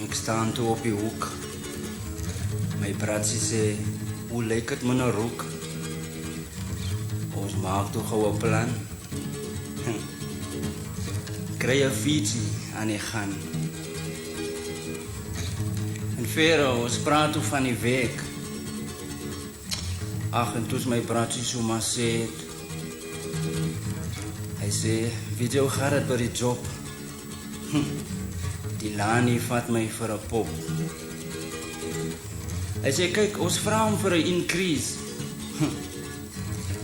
Ik sta toe op die hoek. My bratsie sê, hoe lyk het met 'n roek? Ons maak toch gou 'n plan. Kry 'n fietsie aan die gang. En verder, ons praat toe van die week. Ag, en toe's my bratsie so maar sê. Hy sê, weet jy hoe gaat het by die job? Die Lani vat my vir 'n pop. Hy sê, kyk, ons vra hom vir 'n increase.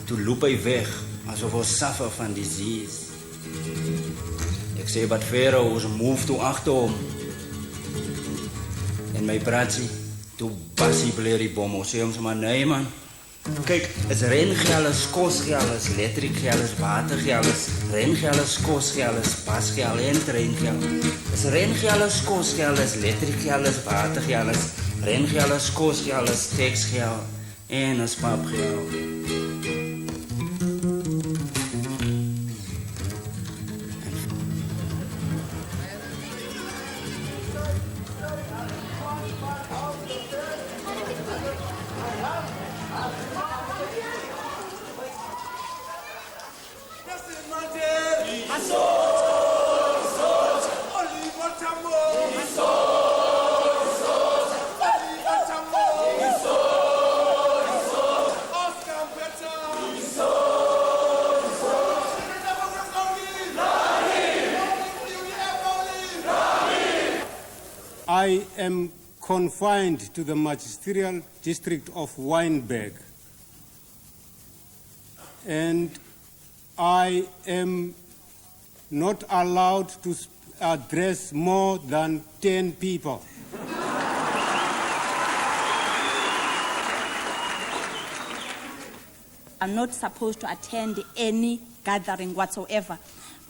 Toe loop hy weg, asof ons suffer van disease. Ek sê, wat verder, ons move toe agter hom. En my bratsie, toe basie bleer die bom. Ons sê hom so maar, nee man. Kijk, is rengeld, is kosgeld, is elektriekgeld, is watergeld, is rengeld, is kosgeld, is pasgeld en treingeld. Is rengeld, is kosgeld, is elektriekgeld, is watergeld, is rengeld, is kosgeld, is tekstgeld en is papgeld. I am confined to the magisterial district of Wynberg, and I am not allowed to address more than 10 people. I'm not supposed to attend any gathering whatsoever.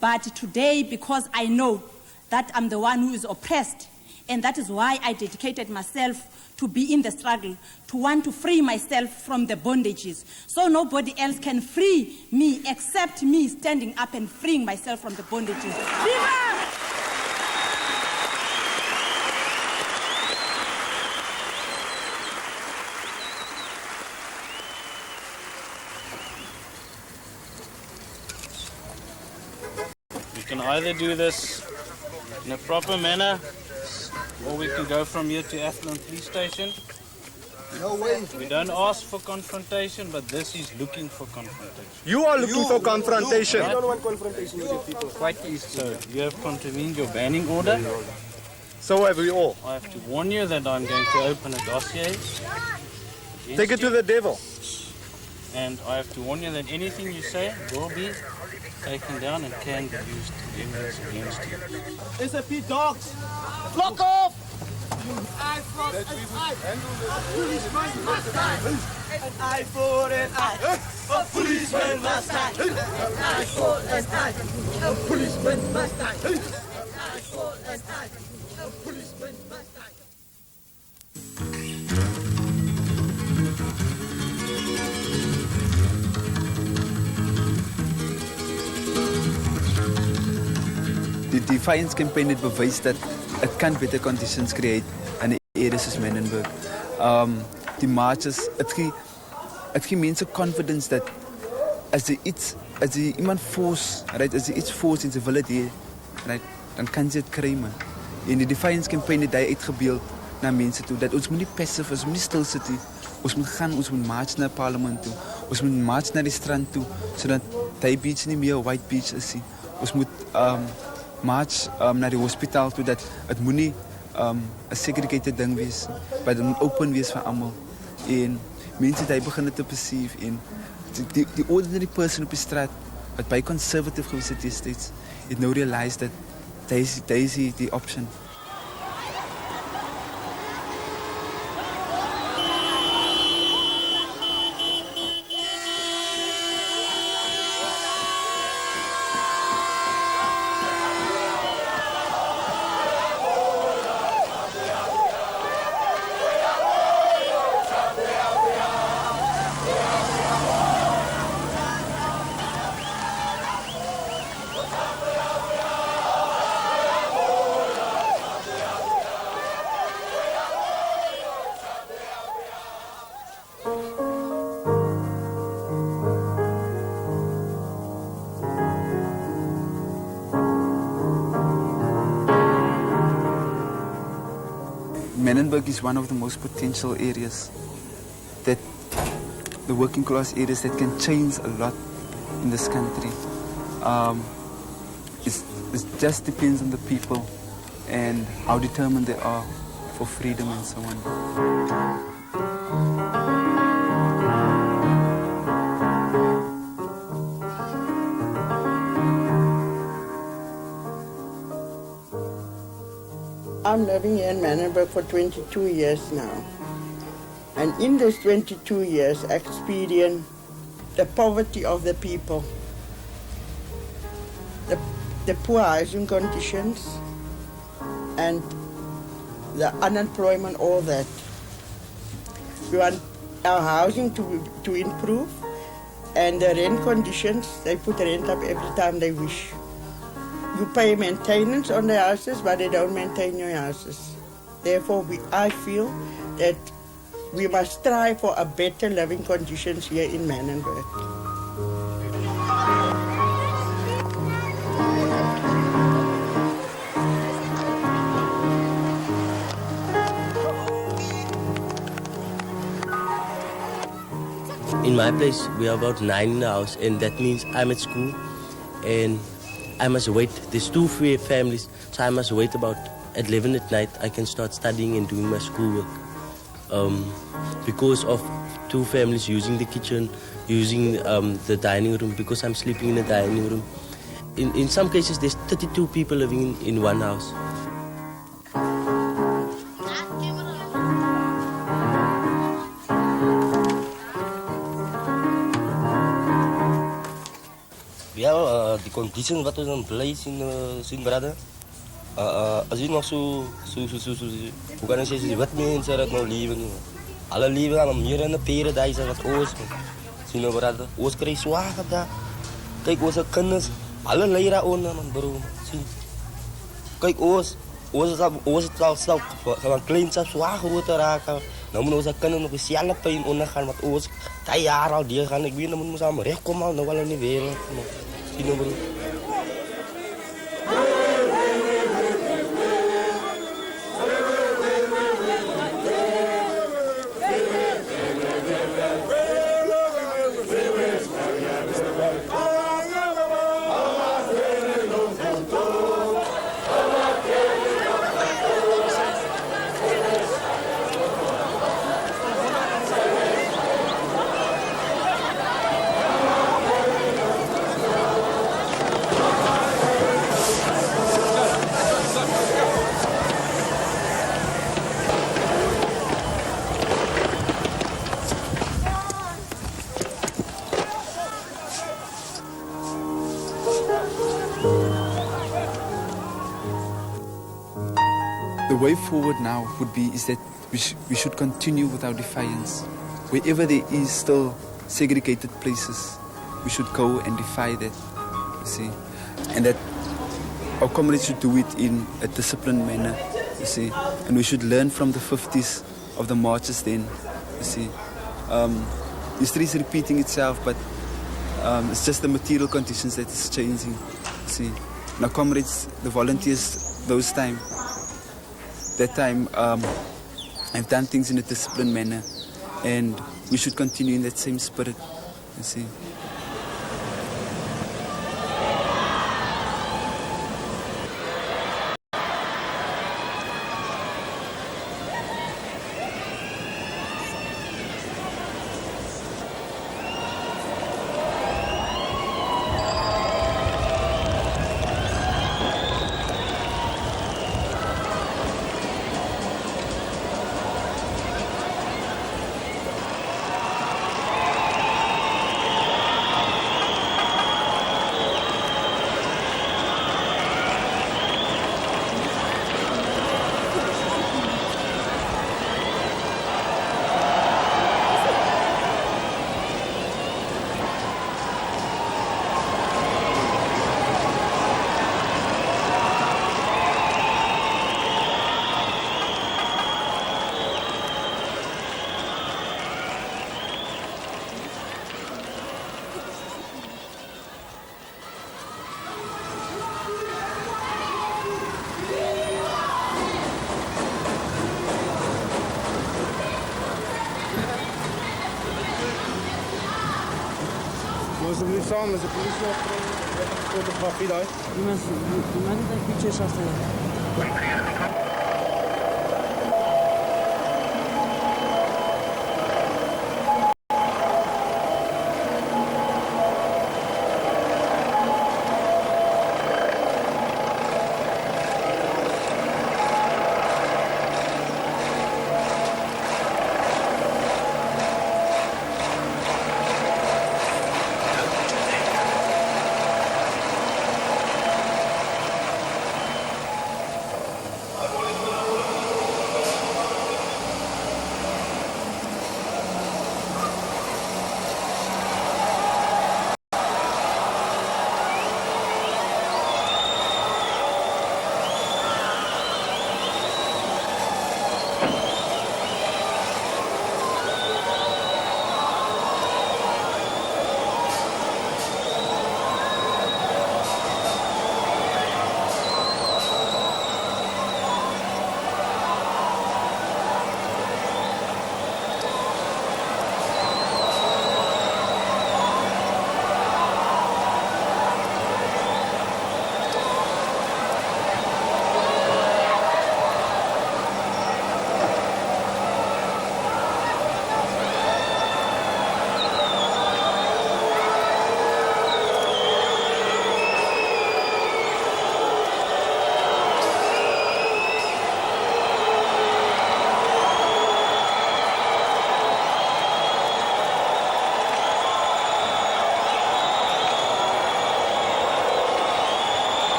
But today, because I know that I'm the one who is oppressed, and that is why I dedicated myself to be in the struggle, to want to free myself from the bondages. So nobody else can free me except me standing up and freeing myself from the bondages. Viva! We can either do this in a proper manner, or we can go from here to Athlone Police Station. No way. We don't ask for confrontation, but this is looking for confrontation. You are looking for confrontation. I don't want confrontation with the people. Quite easy. So you have contravened your banning order. So have we all. I have to warn you that I'm going to open a dossier. Take it to the devil. And I have to warn you that anything you say will be taken down and can be used evidence against you. SAP dogs, block off! Eye for an eye. A policeman must die. An eye for an eye. A policeman must die. An eye for an eye. A policeman must die. An eye for an eye. A policeman must die. Die Defiance campaign het bewys dat het kan beter conditions create aan die areas soos Menenberg. Die marches, het gee mense confidence dat as jy iemand force, right, as jy iets force en sy wil het hê, right, dan kan jy het kry, man. En die Defiance campaign het hy uitgebeeld na mense toe, dat ons moet nie passive, ons moet nie stil sit nie. Ons moet gaan, ons moet march na parlement toe. Ons moet march na die strand toe, sodat die beach nie meer white beach is nie. Ons moet march na die hospitaal toe, dat het moet nie 'n segregated ding wees, maar dit moet open wees vir almal. En mense het hy begin te perceive en die ordinary person op die straat wat baie conservative gewees het destyds, het nou realised dat daar is die option. Menenberg is one of the most potential areas that the working class areas that can change a lot in this country. It just depends on the people and how determined they are for freedom and so on. I'm living here in Menenberg for 22 years now. And in these 22 years, I experienced the poverty of the people, the poor housing conditions, and the unemployment, all that. We want our housing to improve, and the rent conditions, they put the rent up every time they wish. You pay maintenance on the houses, but they don't maintain your houses. Therefore, I feel that we must strive for a better living conditions here in Menenberg. In my place, we are about 9 in the house, and that means I'm at school, and I must wait. There's 2 families, so I must wait about at 11 at night. I can start studying and doing my schoolwork. Because of 2 families using the kitchen, using the dining room, because I'm sleeping in the dining room. In some cases, there's 32 people living in one house. Ja, die conditions wat we dan blij zien, brother. Als je nog zo, hoe kan ik zeggen, wat mensen dat nou leven. Alle leven aan meer in de paradijs wat oors. Zien we, brother. Oors krijgt zwaar op dat. Kijk, onze kinders, alle leren onder, man, bro. Zien. Kijk, oors zal van klein zelfs zwaar groter raken. Dan moeten onze kinderen nog dezelfde pijn ondergaan, wat oors 10 jaar al die gaan. Ik weet, dan moeten we samen recht komen, al nou wel in de wereld. Zien we, bro. The way forward now would be is that we should continue with our defiance. Wherever there is still segregated places, we should go and defy that, you see. And that our comrades should do it in a disciplined manner, you see. And we should learn from the 50s of the marches then, you see. History is repeating itself, but it's just the material conditions that is changing, you see. Now comrades, the volunteers, that time have done things in a disciplined manner, and we should continue in that same spirit, you see. Asseblief saam, as die polisie fotografie daai. Die man het pictures afgeneem.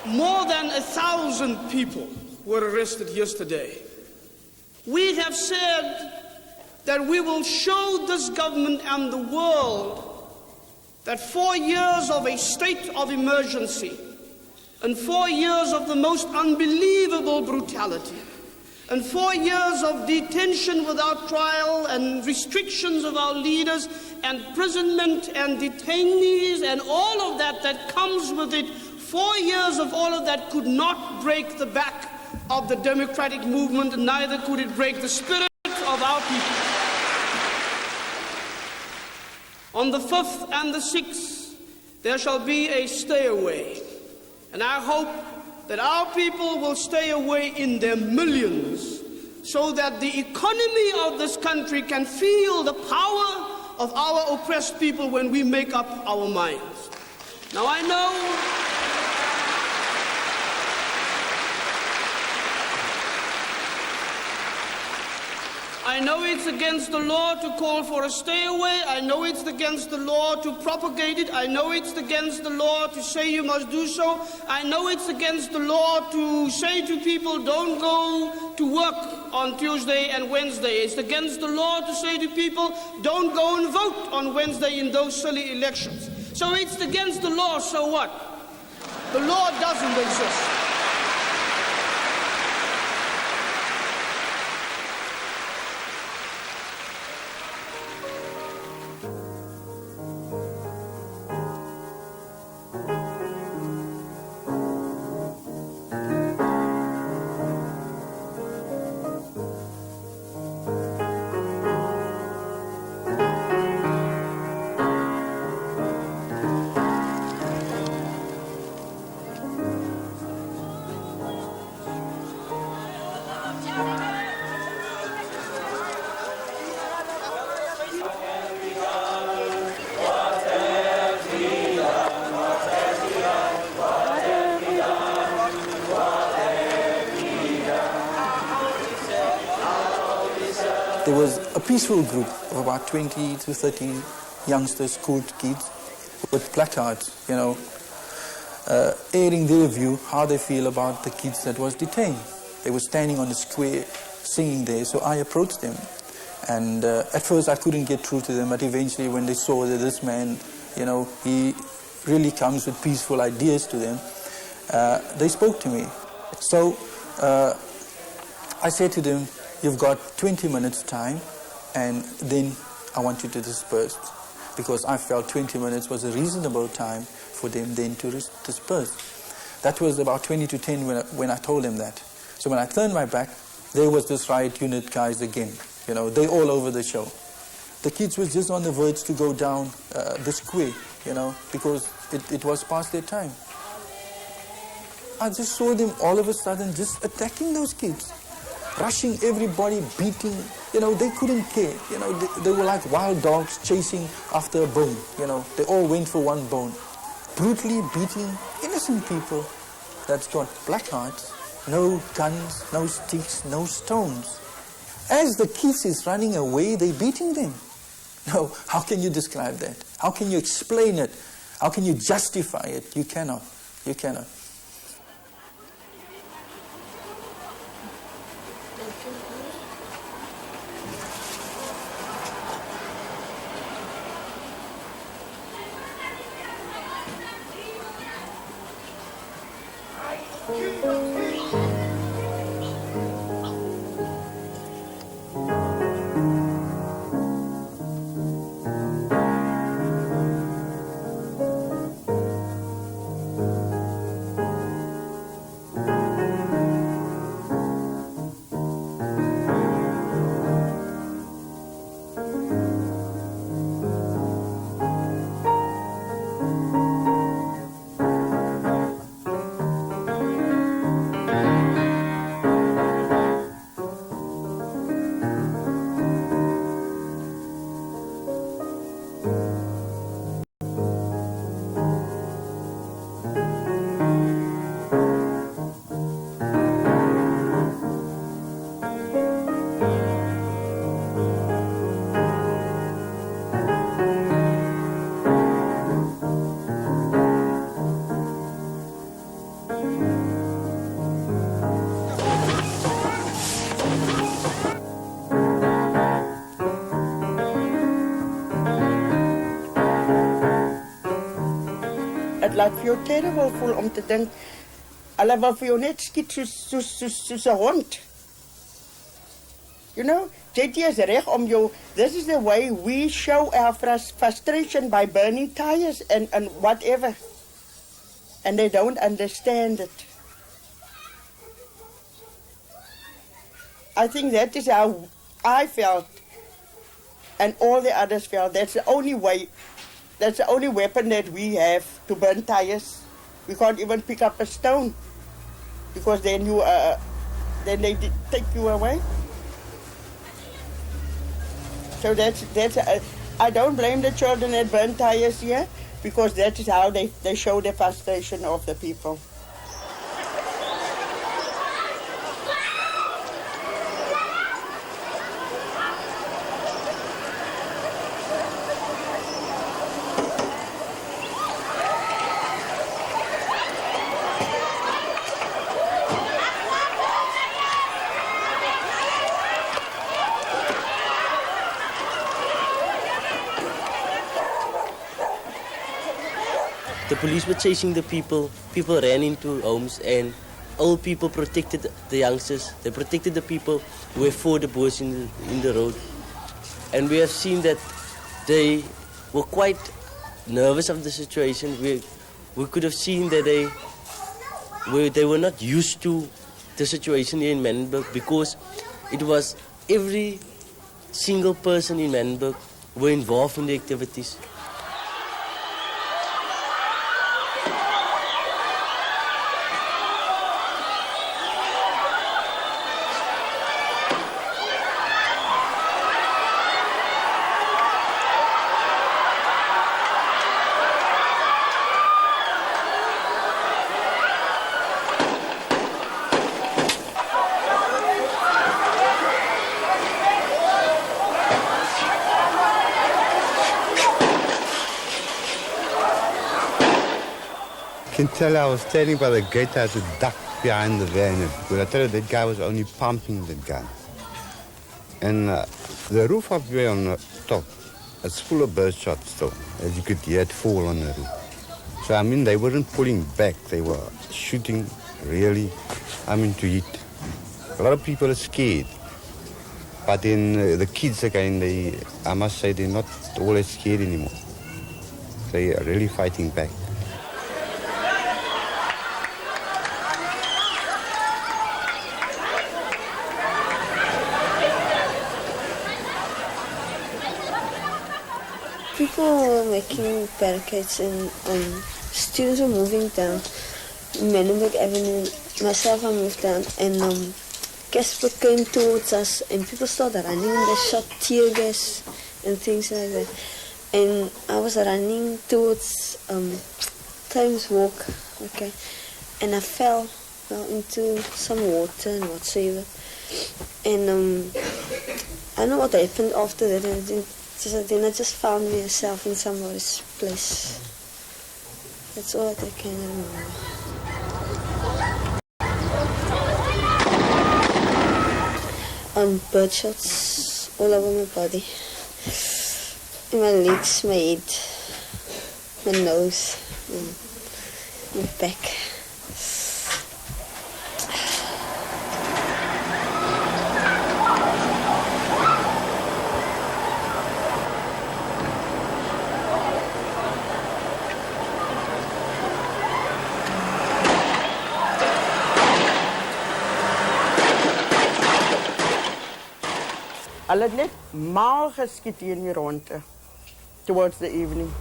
More than 1,000 people were arrested yesterday. We have said that we will show this government and the world that 4 years of a state of emergency and 4 years of the most unbelievable brutality and 4 years of detention without trial and restrictions of our leaders and imprisonment and detainees and all of that comes with it, 4 years of all of that could not break the back of the democratic movement, and neither could it break the spirit of our people. On the 5th and the 6th, there shall be a stay away. And I hope that our people will stay away in their millions so that the economy of this country can feel the power of our oppressed people when we make up our minds. Now I know it's against the law to call for a stay away. I know it's against the law to propagate it. I know it's against the law to say you must do so. I know it's against the law to say to people don't go to work on Tuesday and Wednesday. It's against the law to say to people don't go and vote on Wednesday in those silly elections. So it's against the law, so what? The law doesn't exist. There was a peaceful group of about 20 to 30 youngsters, school kids, with placards, airing their view, how they feel about the kids that was detained. They were standing on the square, singing there, so I approached them. And at first I couldn't get through to them, but eventually when they saw that this man, he really comes with peaceful ideas to them, they spoke to me. So I said to them, you've got 20 minutes time, and then I want you to disperse. because I felt 20 minutes was a reasonable time for them then to disperse. That was about 20 to 10 when I told them that. So when I turned my back, there was this riot unit guys again. You know, they all over the show. The kids was just on the verge to go down the square, you know, because it was past their time. I just saw them all of a sudden just attacking those kids, rushing everybody, beating. You know, they couldn't care. You know, they were like wild dogs chasing after a bone. You know, they all went for one bone. Brutally beating innocent people that's got black hearts, no guns, no sticks, no stones. As the kids is running away, they're beating them. No, how can you describe that? How can you explain it? How can you justify it? You cannot. You cannot. Het laat vir jou terrible voel om te dink, hulle wil vir jou net skiet soos 'n hond. You know, JT is reg om jou, this is the way we show our frustration by burning tires and whatever. And they don't understand it. I think that is how I felt and all the others felt. That's the only way. That's the only weapon that we have to burn tires. We can't even pick up a stone because then then they take you away. So that's I don't blame the children that burn tires here because that is how they show the frustration of the people. The police were chasing the people. People ran into homes, and old people protected the youngsters. They protected the people who were for the boys in the road. And we have seen that they were quite nervous of the situation. We could have seen that they were not used to the situation here in Menenberg because it was every single person in Menenberg were involved in the activities. I can tell I was standing by the gate, I had to duck behind the van. When I tell you, that guy was only pumping the gun. And the roof up there on the top, it's full of bird shots still. As you could hear it fall on the roof. So, I mean, they weren't pulling back. They were shooting really, to hit. A lot of people are scared. But then the kids again, I must say, they're not always scared anymore. They are really fighting back. People were making barricades and students were moving down Menenberg Avenue. Myself, I moved down and Casper came towards us and people started running and they shot tear gas and things like that. And I was running towards Thames Walk, okay, and I fell into some water and whatsoever. And I don't know what happened after that. Then I just found myself in somebody's place. That's all that I can remember. Bird shots all over my body. In my legs, my head, my nose, my back. Hulle het net mal geskiet hier in die ronde, towards the evening.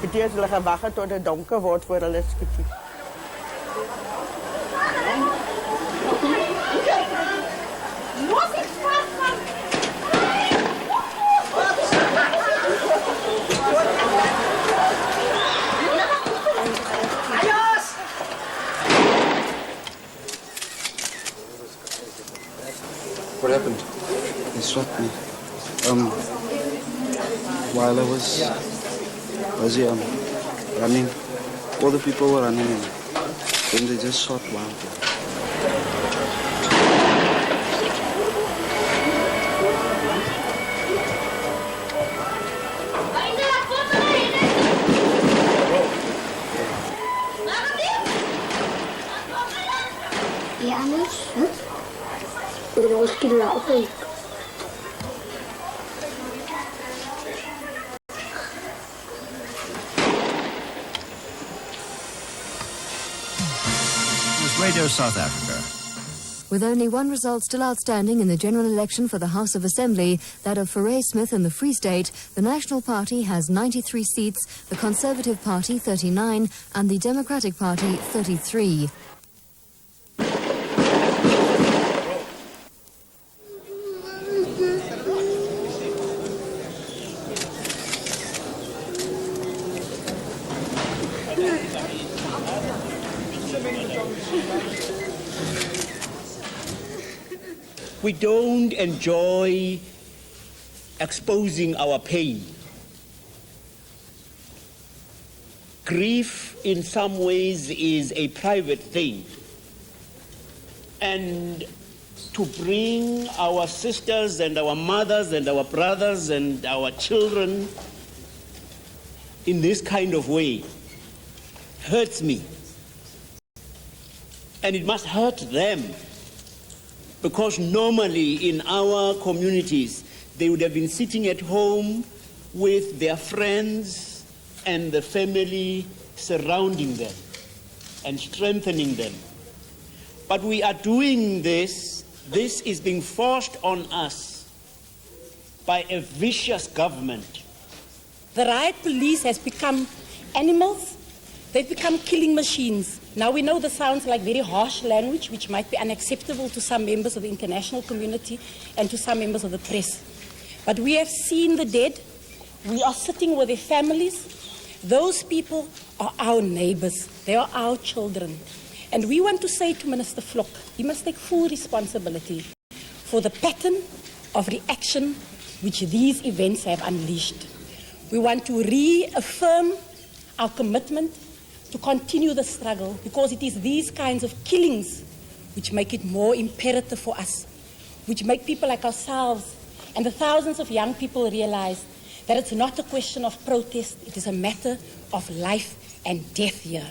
Beteens hulle gewag het tot het donker word voor hulle skiet. What happened? They shot me. While I was running, all the people were running in. Then they just shot wildly. Ja, anders? Ik ben ons kinderen ook. Radio South Africa. With only one result still outstanding in the general election for the House of Assembly, that of Foray Smith in the Free State, the National Party has 93 seats, the Conservative Party 39 and the Democratic Party 33. We don't enjoy exposing our pain. Grief, in some ways, is a private thing. And to bring our sisters and our mothers and our brothers and our children in this kind of way hurts me. And it must hurt them. Because normally in our communities, they would have been sitting at home with their friends and the family surrounding them and strengthening them. But we are doing this is being forced on us by a vicious government. The riot police has become animals. They've become killing machines. Now we know this sounds like very harsh language, which might be unacceptable to some members of the international community and to some members of the press. But we have seen the dead. We are sitting with their families. Those people are our neighbors. They are our children. And we want to say to Minister Vlok, he must take full responsibility for the pattern of reaction which these events have unleashed. We want to reaffirm our commitment to continue the struggle, because it is these kinds of killings which make it more imperative for us, which make people like ourselves and the thousands of young people realize that it's not a question of protest, it is a matter of life and death here.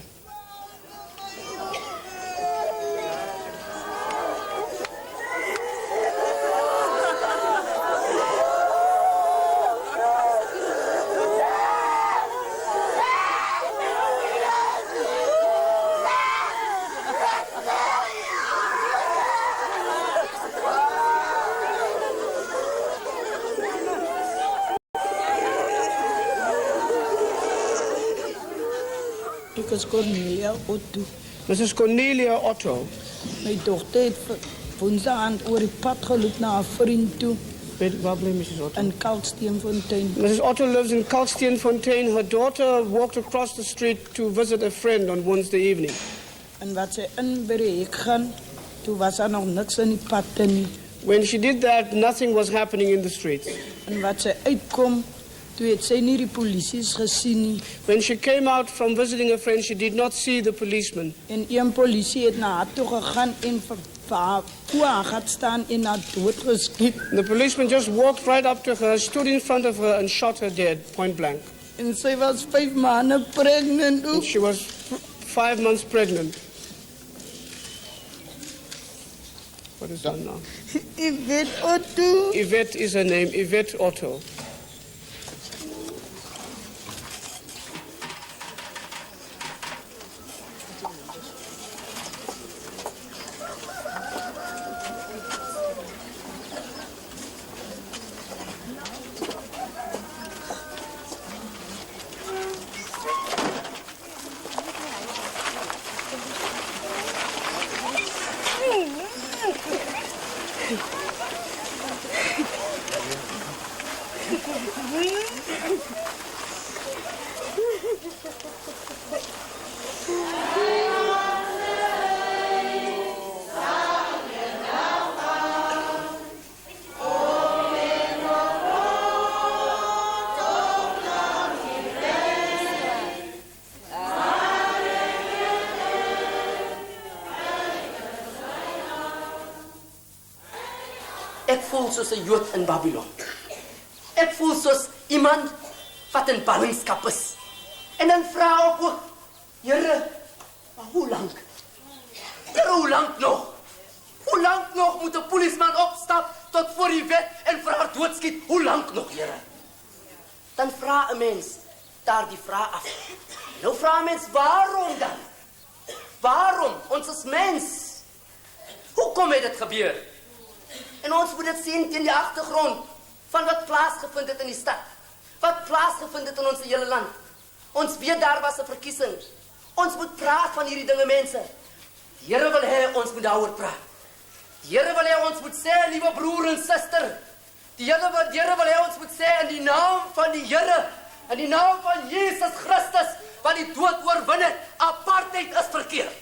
Ek is Cornelia Otto. Mrs. Cornelia Otto. My dogter het woensdag aand oor die pad geloop na haar vriend toe. Waar bly Mrs. Otto? In Kalksteenfontein. Mrs. Otto lives in Kalksteenfontein. Her daughter walked across the street to visit a friend on Wednesday evening. En wat sy in by die hek gaan, toe was daar nog niks in die pad nie. When she did that, nothing was happening in the streets. En wat sy uitkom, toe het sy nie die polisie gesien nie. When she came out from visiting a friend, she did not see the policeman. En een polisie het na haar toe gegaan en vir haar voor haar gaat staan en haar doodgeskiet. The policeman just walked right up to her, stood in front of her and shot her dead, point blank. En sy was 5 maanden pregnant. And she was 5 months pregnant. What is her name? Yvette Otto. Yvette is her name, Yvette Otto. Ek voel soos 'n Jood in Babylon. Ek voel soos iemand wat in ballingskap is. En dan vra ek ook, Here, maar hoe lank? Here, hoe lank nog? Hoe lank nog moet 'n polisieman opstap tot voor die wet en vir haar doodskiet? Hoe lank nog, Here? Dan vra 'n mens daar die vraag af. Nou vra 'n mens, waarom dan? Waarom? Ons is mens. Hoekom het dit gebeur? En ons moet dit sien teen die agtergrond van wat plaasgevind het in die stad. Wat plaasgevind het in ons hele land. Ons weet daar was 'n verkiesing. Ons moet praat van hierdie dinge, mense. Die Here wil hê ons moet daaroor praat. Die Here wil hê ons moet sê, liewe broer en suster. Die Here wil hê ons moet sê in die naam van die Here, in die naam van Jesus Christus, wat die dood oorwin het, apartheid is verkeerd.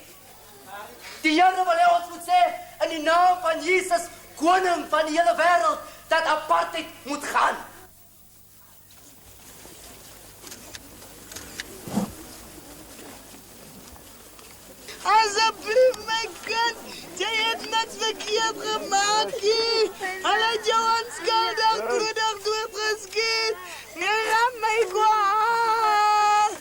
Die Here wil hê ons moet sê in die naam van Jesus, koning van die hele wêreld, dat apartheid moet gaan. Alsjeblieft, my kind, jy het niks verkeerd gemaakt nie. Hulle het jou onskuldig doodgeskiet. Jy laat my kwaad.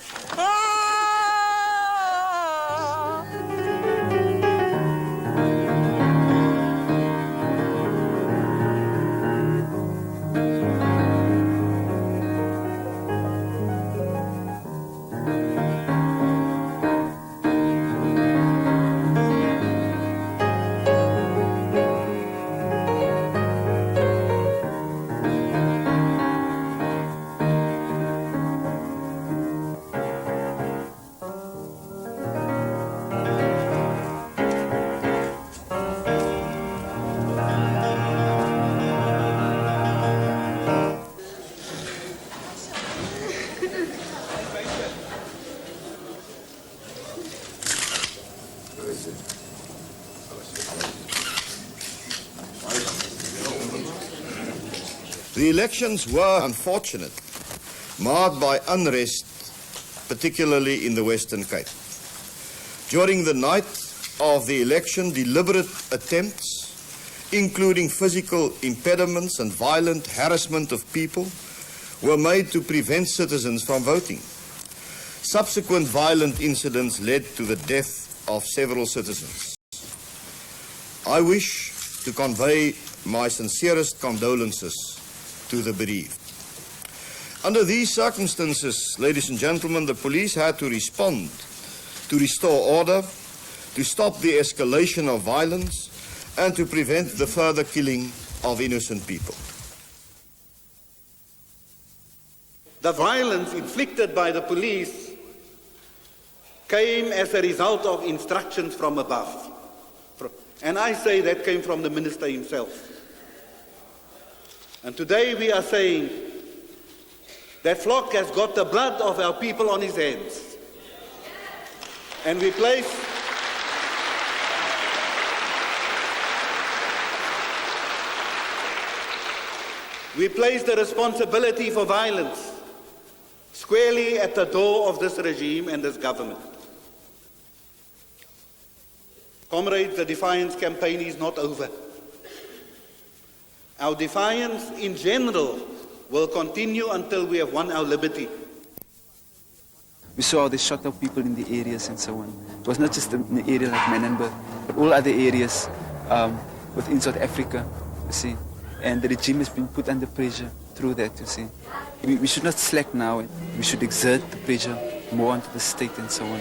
The elections were unfortunate, marred by unrest, particularly in the Western Cape. During the night of the election, deliberate attempts, including physical impediments and violent harassment of people, were made to prevent citizens from voting. Subsequent violent incidents led to the death of several citizens. I wish to convey my sincerest condolences to the bereaved. Under these circumstances, ladies and gentlemen, the police had to respond to restore order, to stop the escalation of violence, and to prevent the further killing of innocent people. The violence inflicted by the police came as a result of instructions from above. And I say that came from the minister himself. And today we are saying that Flock has got the blood of our people on his hands. And we place the responsibility for violence squarely at the door of this regime and this government. Comrades, the Defiance campaign is not over. Our defiance in general will continue until we have won our liberty. We saw how they shot up people in the areas and so on. It was not just in an area like Menenberg, but all other areas within South Africa, you see. And the regime has been put under pressure through that, you see. We should not slack now. We should exert the pressure more onto the state and so on.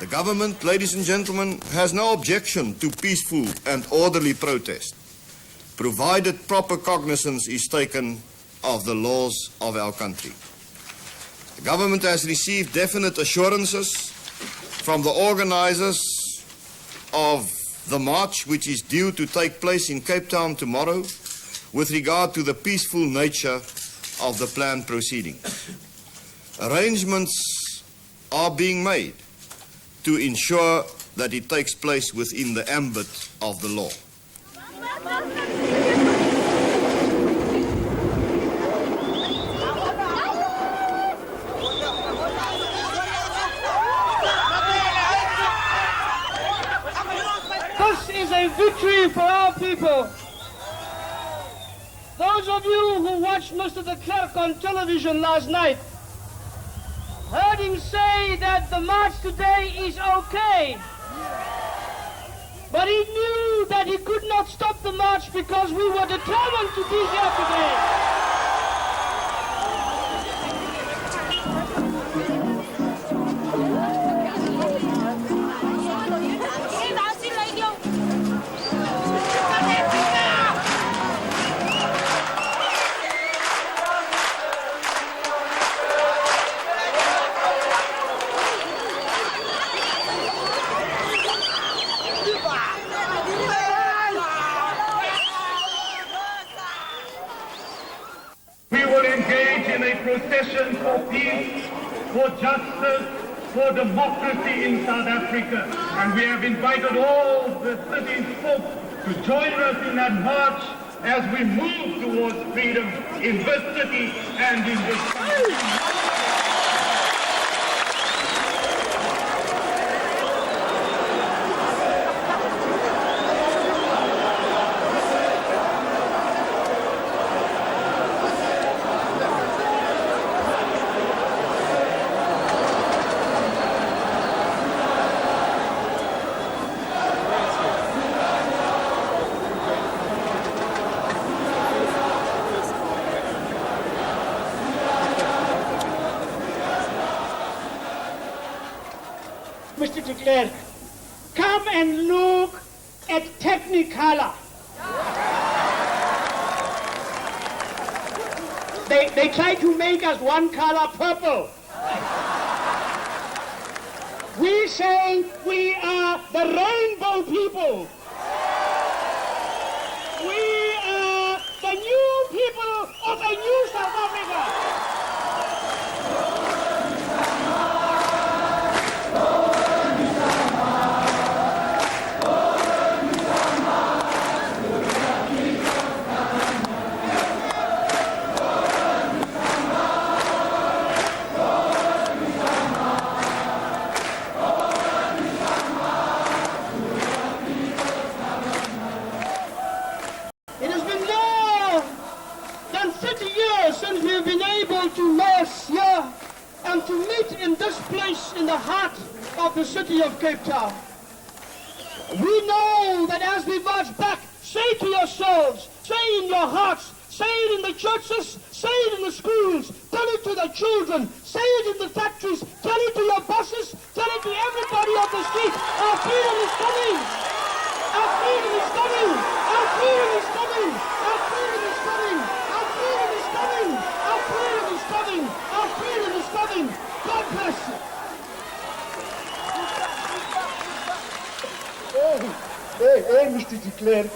The government, ladies and gentlemen, has no objection to peaceful and orderly protest, provided proper cognizance is taken of the laws of our country. The government has received definite assurances from the organizers of the march, which is due to take place in Cape Town tomorrow, with regard to the peaceful nature of the planned proceedings. Arrangements are being made to ensure that it takes place within the ambit of the law. This is a victory for our people. Those of you who watched Mr. de Klerk on television last night heard him say that the march today is okay. But he knew that he could not stop the march because we were determined to be here today. Procession for peace, for justice, for democracy in South Africa. And we have invited all the city folk to join us in that march as we move towards freedom in this city and in this country. Mr. de Klerk, come and look at Technicolor. They try to make us one color purple. We say we are the rainbow people. We are the new people of a new South Africa. the city of Cape Town. We know that as we march back, say to yourselves, say in your hearts, say it in the churches, say it in the schools, tell it to the children, say it in the factories, tell it to your bosses, tell it to everybody on the street. Our freedom is coming. Our freedom is coming. Our freedom is coming. Our freedom is coming. Our freedom is coming. Our freedom is coming. Our freedom is coming. God bless you. Hey, Mr. De Klerk.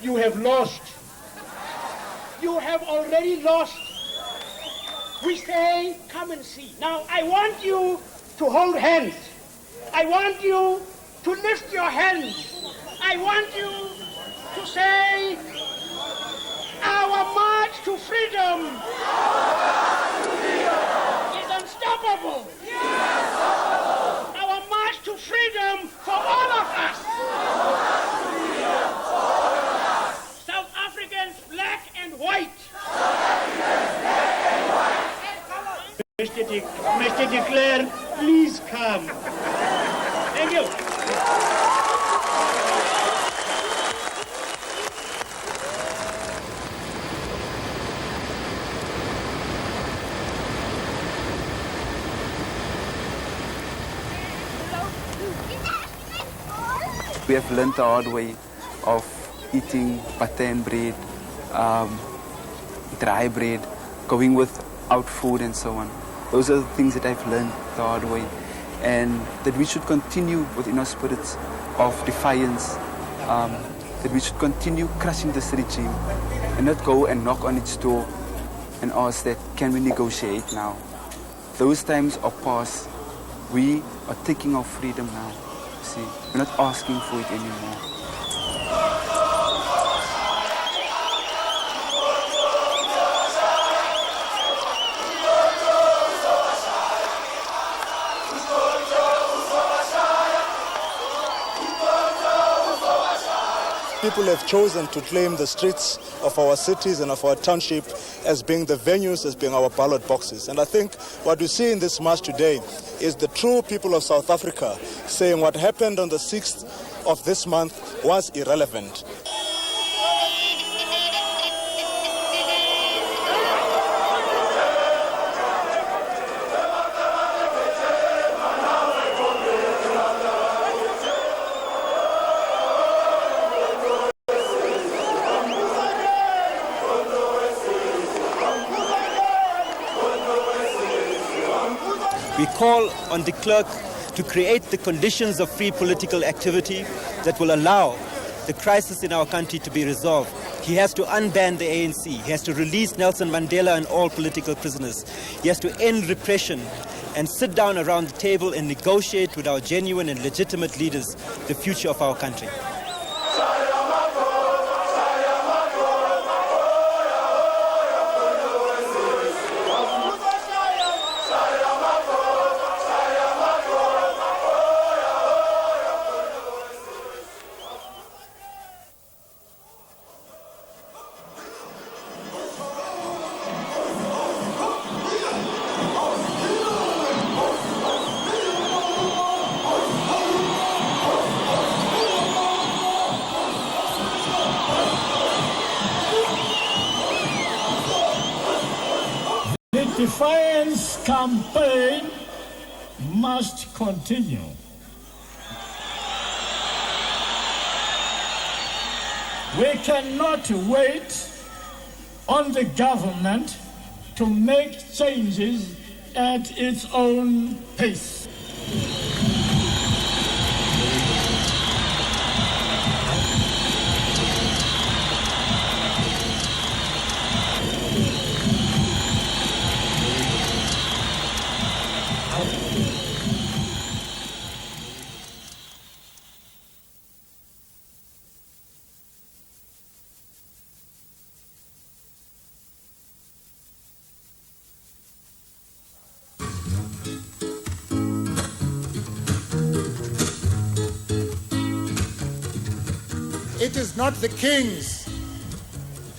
You have lost. You have already lost. We say, come and see. Now, I want you to hold hands. I want you to lift your hands. I want you to say, our march to freedom is unstoppable. Our march to freedom for all of us. South Africans, black and white. Mr. De Klerk, please come. Thank you. We have learned the hard way of eating butter and bread, dry bread, going without food and so on. Those are the things that I've learned the hard way. And that we should continue within our spirits of defiance, that we should continue crushing this regime and not go and knock on its door and ask that, can we negotiate now? Those times are past. We are taking our freedom now. See, we're not asking for it anymore. People have chosen to claim the streets of our cities and of our township as being the venues, as being our ballot boxes. And I think what we see in this march today is the true people of South Africa saying what happened on the 6th of this month was irrelevant. We call on de Klerk to create the conditions of free political activity that will allow the crisis in our country to be resolved. He has to unban the ANC. He has to release Nelson Mandela and all political prisoners. He has to end repression and sit down around the table and negotiate with our genuine and legitimate leaders the future of our country. The Defiance campaign must continue. We cannot wait on the government to make changes at its own pace. It is not the kings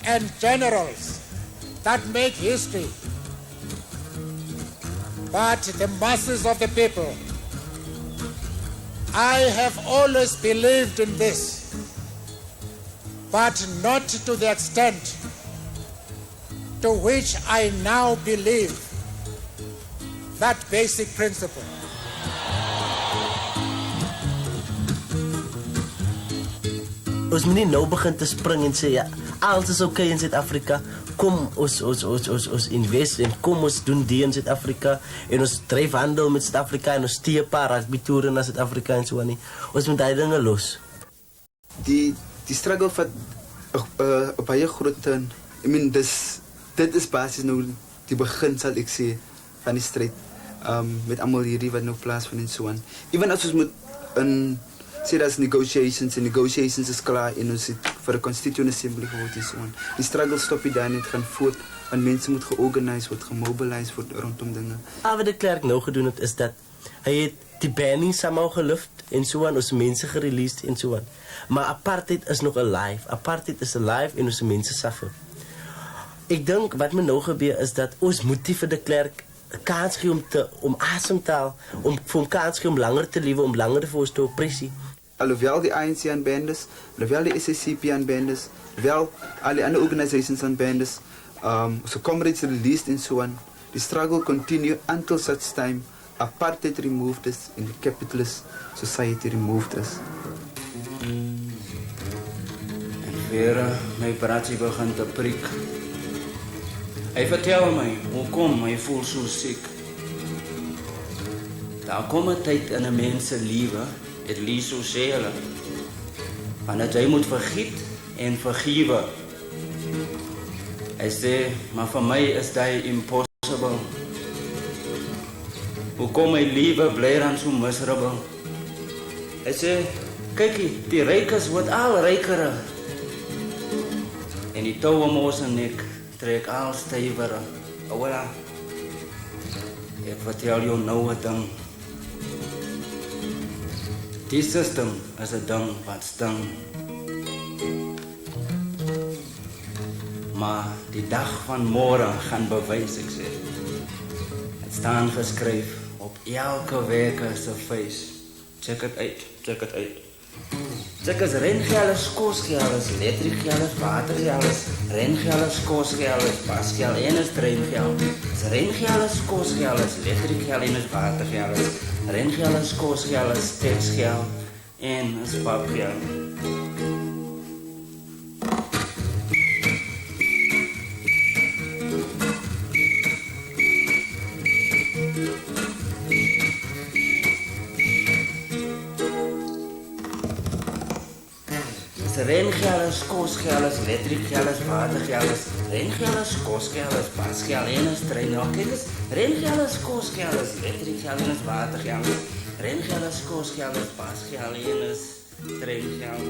and generals that make history. but the masses of the people. I have always believed in this, but not to the extent to which I now believe that basic principle. Ons moet nie nou begin te spring en sê ja, alles is okay in Suid-Afrika. Kom ons invest en kom ons doen die in Suid-Afrika en ons dryf handel met Suid-Afrika en ons stuur 'n paar rugby-toere na Suid-Afrika en so aan nie. Ons moet daai dinge los. Die struggle vat op baie groot turn. I mean dit is basies nou die begin sal ek sê van die stryd met almal hierdie wat nou plaasvind en so aan. Even as ons moet sê dat negotiations is klaar en ons het vir 'n Constituent Assembly geword en so aan. Die struggle stop nie daar net, gaan voort, want mense moet georganiseer word, gemobiliseer word rondom dinge. Wat de Klerk nou gedoen het is dat hy het die banning somehow gelift en so aan, ons mense gereleased en so aan. Maar apartheid is nog alive. Apartheid is alive en ons mense suffer. Ek dink wat me nou gebeur is dat ons moet vir de Klerk kans gee om asem te haal, om vir hom kans gee om langer te lewe, om langer vir ons te oppressie. Alhoewel die ANC aan band is, alhoewel die SSCP aan band is, alhoewel al die ander organisations aan band is, so comrades released and so on, the struggle continue until such time apartheid removed us and the capitalist society removed us. En weer my braatjie begin te prik. Hy vertel my, hoekom hy voel so siek. Daar kom 'n tyd in 'n mens se lewe, het lees so sê hulle, wanneer jy moet vergiet en vergewe. Hy sê, maar vir my is dit impossible. Hoekom my lewe bly dan so miserable? Hy sê, kykie, die rykes word al ryker. En die touwe mos en nek trek al stywer. Ouwela, ek vertel jou nou 'n ding. Die system is 'n ding wat sting. Maar die dag van môre gaan bewys, ek sê. Het staan geskryf op elke werker se face. Check it uit, check it uit. Check as rengeld, kosgeld, elektriekgeld, watergeld, rengeld, kosgeld, pasgeld en is treingeld. Rengeld, kosgeld, elektriekgeld en is watergeld. Rengeld, kosgeld, steksgeld en is papgeld. Rengeld, kosgeld, elektriekgeld, watergeld, rengeld, kosgeld, pasgeld en is treingeld. Kijk eens, rengeld, kosgeld, elektriekgeld en is watergeld. Rengeld, kosgeld, pasgeld en is treingeld.